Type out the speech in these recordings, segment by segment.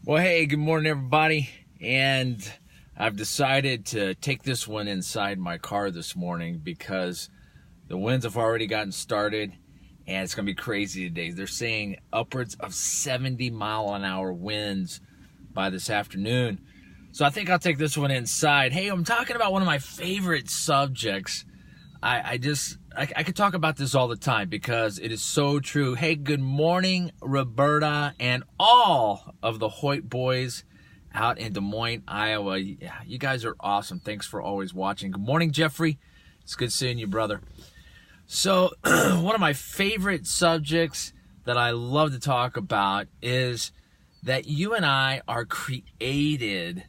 Well, hey, good morning, everybody. And I've decided to take this one inside my car this morning because the winds have already gotten started and it's going to be crazy today. They're saying upwards of 70-mile-an-hour winds by this afternoon. So I think I'll take this one inside. Hey, I'm talking about one of my favorite subjects. I could talk about this all the time because it is so true. Hey, good morning, Roberta, and all of the Hoyt boys out in Des Moines, Iowa. Yeah, you guys are awesome. Thanks for always watching. Good morning, Jeffrey. It's good seeing you, brother. So one of my favorite subjects that I love to talk about is that you and I are created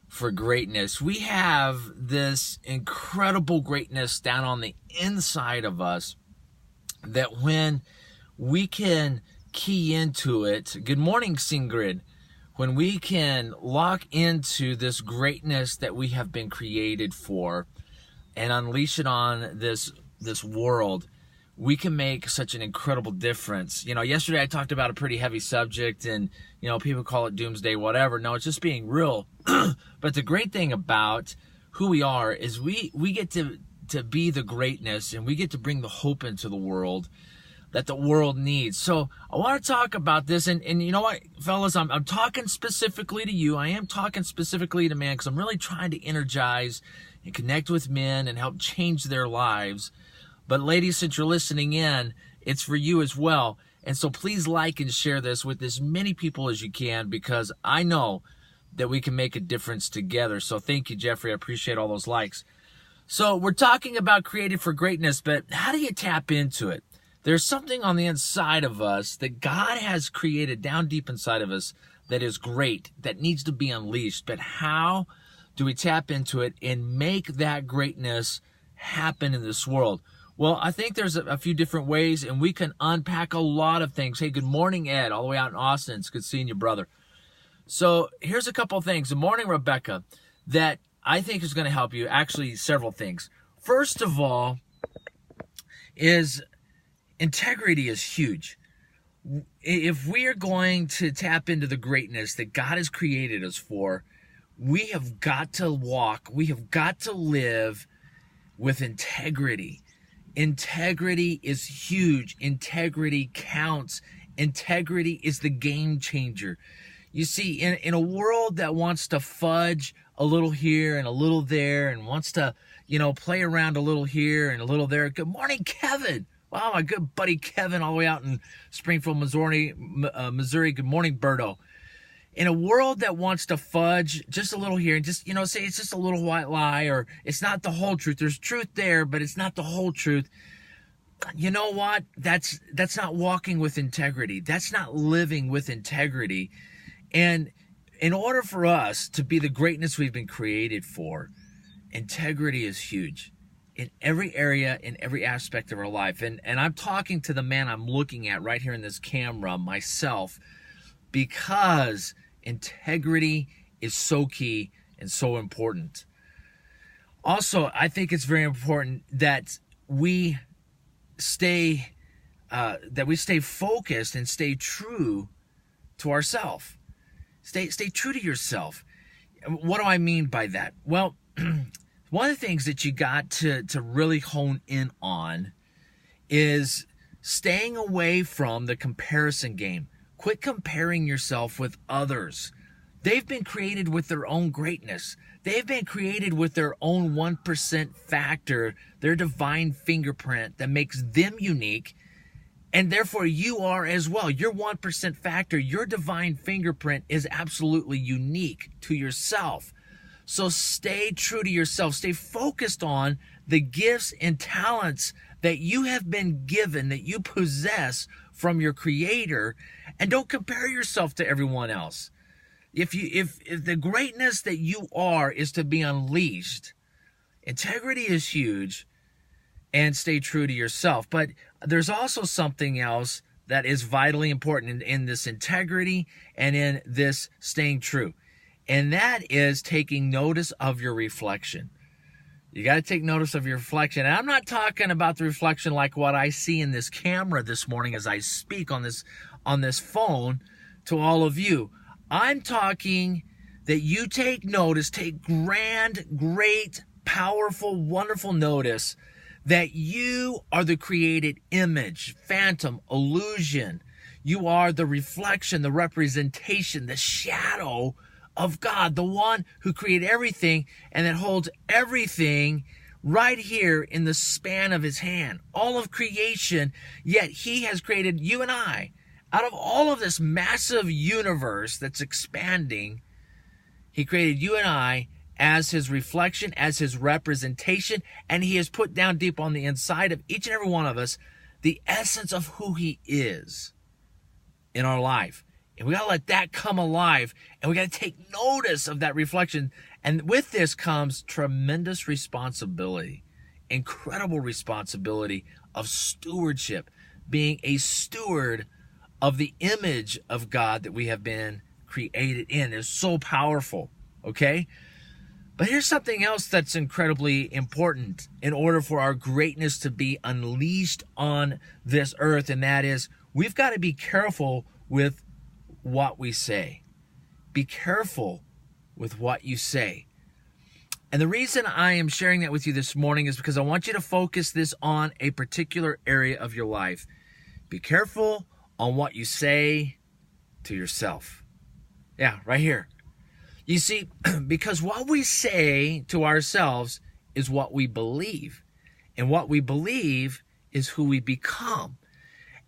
for greatness. We have this incredible greatness down on the inside of us that when we can key into it, good morning, Singrid, when we can lock into this greatness that we have been created for and unleash it on this world, we can make such an incredible difference. You know, yesterday I talked about a pretty heavy subject and, you know, people call it doomsday, whatever. No, it's just being real. But the great thing about who we are is we get to be the greatness and we get to bring the hope into the world that the world needs. So I want to talk about this. And you know what, fellas, I'm talking specifically to you. I am talking specifically to men because I'm really trying to energize and connect with men and help change their lives. But ladies, since you're listening in, it's for you as well. And so please like and share this with as many people as you can because I know that we can make a difference together. So thank you, Jeffrey. I appreciate all those likes. So we're talking about created for greatness, but how do you tap into it? There's something on the inside of us that God has created down deep inside of us that is great, that needs to be unleashed. But how do we tap into it and make that greatness happen in this world? Well, I think there's a few different ways, and we can unpack a lot of things. Hey, good morning, Ed, all the way out in Austin. It's good seeing you, brother. So here's a couple of things. Good morning, Rebecca, that I think is going to help you. Actually, several things. First of all is integrity is huge. If we are going to tap into the greatness that God has created us for, we have got to walk, we have got to live with integrity. Integrity is huge. Integrity counts. Integrity is the game changer. You see, in a world that wants to fudge a little here and a little there and wants to, you know, play around a little here and a little there. Good morning, Kevin. Wow, my good buddy Kevin all the way out in Springfield, Missouri. Good morning, Berto. In a world that wants to fudge just a little here and just, you know, say it's just a little white lie or it's not the whole truth. There's truth there, but it's not the whole truth. You know what? That's not walking with integrity. That's not living with integrity. And in order for us to be the greatness we've been created for, integrity is huge in every area, in every aspect of our life. And I'm talking to the man I'm looking at right here in this camera, myself, because integrity is so key and so important. Also, I think it's very important that we stay focused and stay true to ourselves. Stay true to yourself. What do I mean by that? Well, one of the things that you got to really hone in on is staying away from the comparison game. Quit comparing yourself with others. They've been created with their own greatness. They've been created with their own 1% factor, their divine fingerprint that makes them unique. And therefore you are as well. Your 1% factor, your divine fingerprint is absolutely unique to yourself. So stay true to yourself. Stay focused on the gifts and talents that you have been given, that you possess from your Creator, and don't compare yourself to everyone else. If the greatness that you are is to be unleashed, integrity is huge, and stay true to yourself. But there's also something else that is vitally important in this integrity and in this staying true. And that is taking notice of your reflection. You got to take notice of your reflection. And I'm not talking about the reflection like what I see in this camera this morning as I speak on this phone to all of you. I'm talking that you take notice, take grand, great, powerful, wonderful notice that you are the created image, phantom, illusion. You are the reflection, the representation, the shadow of God, the one who created everything and that holds everything right here in the span of his hand. All of creation, yet he has created you and I. Out of all of this massive universe that's expanding, he created you and I as his reflection, as his representation, and he has put down deep on the inside of each and every one of us the essence of who he is in our life. And we got to let that come alive, and we got to take notice of that reflection. And with this comes tremendous responsibility, incredible responsibility of stewardship, being a steward of the image of God that we have been created in. Is so powerful, okay? But here's something else that's incredibly important in order for our greatness to be unleashed on this earth, and that is we've got to be careful with what we say. Be careful with what you say. And the reason I am sharing that with you this morning is because I want you to focus this on a particular area of your life. Be careful on what you say to yourself. Yeah, right here. You see, because what we say to ourselves is what we believe. And what we believe is who we become.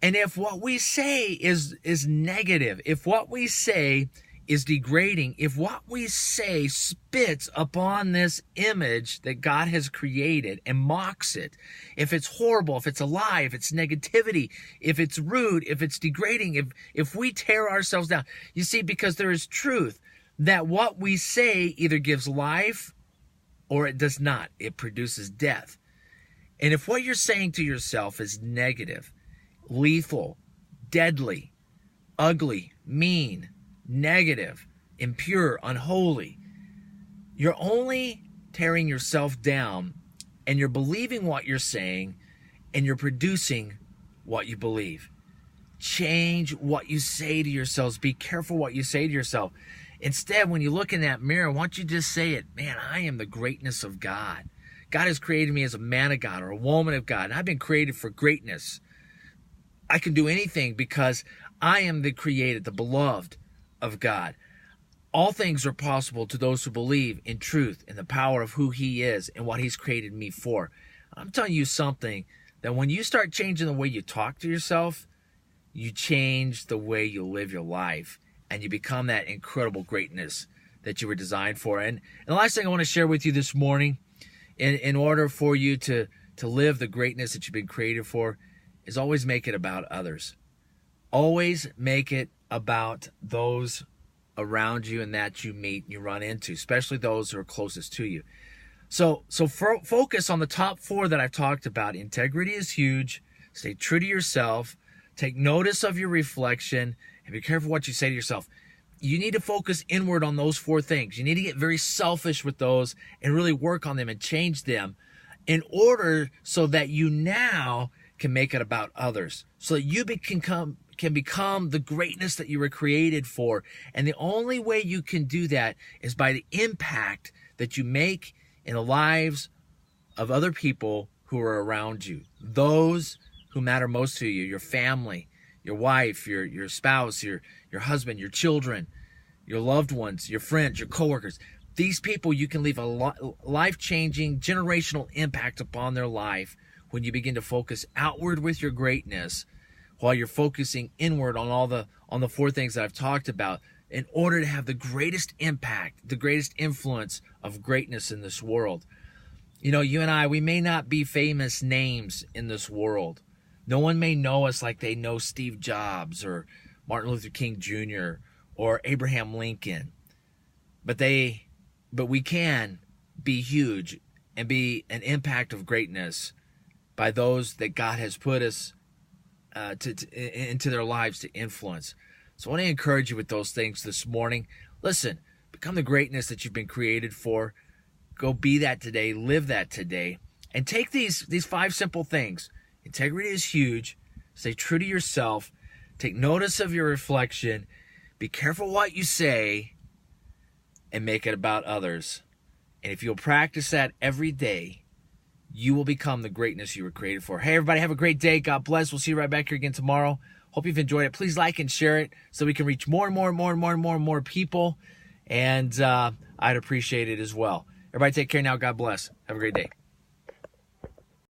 And if what we say is negative, if what we say is degrading, if what we say spits upon this image that God has created and mocks it, if it's horrible, if it's a lie, if it's negativity, if it's rude, if it's degrading, if we tear ourselves down, you see, because there is truth that what we say either gives life or it does not. It produces death. And if what you're saying to yourself is negative, lethal, deadly, ugly, mean, negative, impure, unholy, you're only tearing yourself down, and you're believing what you're saying, and you're producing what you believe. Change what you say to yourselves. Be careful what you say to yourself. Instead, when you look in that mirror, why don't you just say it? Man, I am the greatness of God. God has created me as a man of God or a woman of God, and I've been created for greatness. I can do anything because I am the created, the beloved of God. All things are possible to those who believe in truth and the power of who he is and what he's created me for. I'm telling you something, that when you start changing the way you talk to yourself, you change the way you live your life, and you become that incredible greatness that you were designed for. And the last thing I want to share with you this morning, in order for you to live the greatness that you've been created for, is always make it about others. Always make it about those around you and that you meet and you run into, especially those who are closest to you. So focus on the top four that I've talked about. Integrity is huge. Stay true to yourself. Take notice of your reflection, and be careful what you say to yourself. You need to focus inward on those four things. You need to get very selfish with those and really work on them and change them in order so that you now can make it about others, so that you can become the greatness that you were created for. And the only way you can do that is by the impact that you make in the lives of other people who are around you, those who matter most to you, your family, your wife, your spouse, your husband, your children, your loved ones, your friends, your coworkers. These people, you can leave a life-changing, generational impact upon their life when you begin to focus outward with your greatness while you're focusing inward on the four things that I've talked about, in order to have the greatest impact, the greatest influence of greatness in this world. You know, you and I, we may not be famous names in this world. No one may know us like they know Steve Jobs or Martin Luther King Jr. or Abraham Lincoln. But we can be huge and be an impact of greatness by those that God has put us into their lives to influence. So I want to encourage you with those things this morning. Listen, become the greatness that you've been created for. Go be that today. Live that today. And take these 5 simple things. Integrity is huge. Stay true to yourself. Take notice of your reflection. Be careful what you say and make it about others. And if you'll practice that every day, you will become the greatness you were created for. Hey, everybody, have a great day. God bless. We'll see you right back here again tomorrow. Hope you've enjoyed it. Please like and share it so we can reach more people. And I'd appreciate it as well. Everybody take care now. God bless. Have a great day.